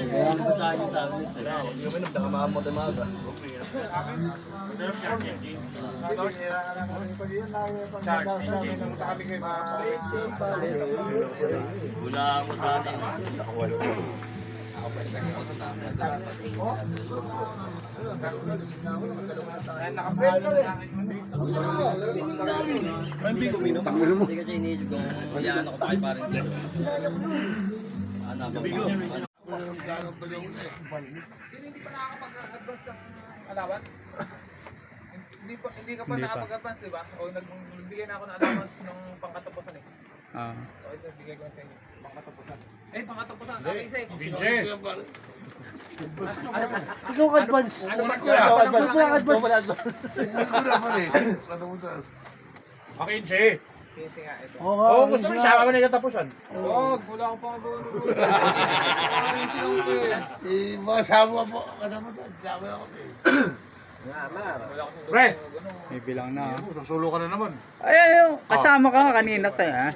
Kaya ang basahin yung tablet. Yung minum, nakamahamot ang maga. Wala ako sa atin. Hindi kasi iniisip ko, hayaan ako pa kay parang dito. Anak ako. Hindi pa nakakapag-advance ng alawan? Hindi ka pa nakapag-advance, di ba? O nagbigay na ako ng allowance ng pangkatapusan eh. O ito, bigay ko na sa inyo. Pangkatapusan. Pangkatapusan. Okay, say. DJ! Ikaw advance. Ano ba? Advance. Okay, Jay! Kasi nga, ito. Oo, gusto mo siya ka na katapusan. Oo, wala ko pa nga buo. Ay, sinong ko eh. Masama po. Ano mo sa dami ako eh. Pre! May bilang na. Susulo ka na naman. Ayan yung kasama ka kanina tayo ha.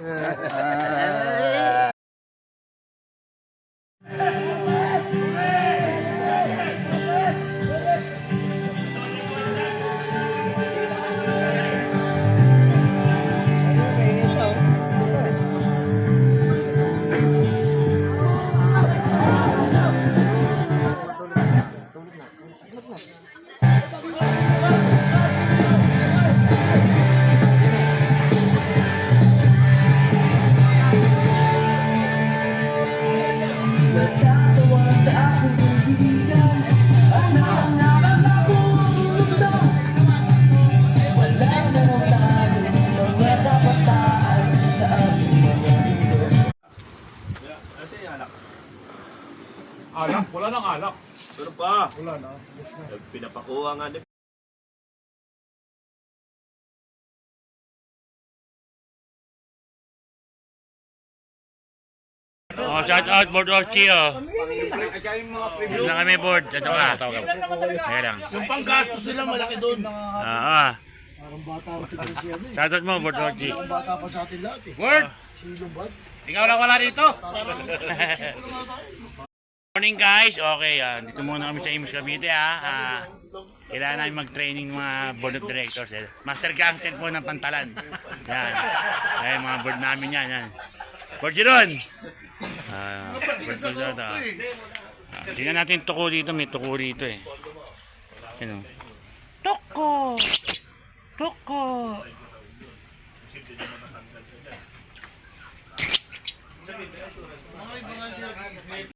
Alak? Wala nang alak. Pero pa, Wala na. pinapakuha nga ni Oh, shout out board Orchi oh. Yun na kami board. Ito ka, tawag ka. Kaya lang. Yung panggastos nila malaki doon. Parang bata ang tigil siya. Shout out mo board Orchi. Bata pa sa atin lahat eh. Board! Silong ba? Ikaw lang wala dito. Morning guys. Okay, dito muna kami sa Imus Cavite ha. Kailangan namin mag-training mga board of directors. Master Gangster po ng Pantalan. Yan. Ay, mga board namin yan. Yan. Board Giron! Board Giron. Tingnan natin tuko dito. May tuko dito eh. Yan o. Tuko! Tuko!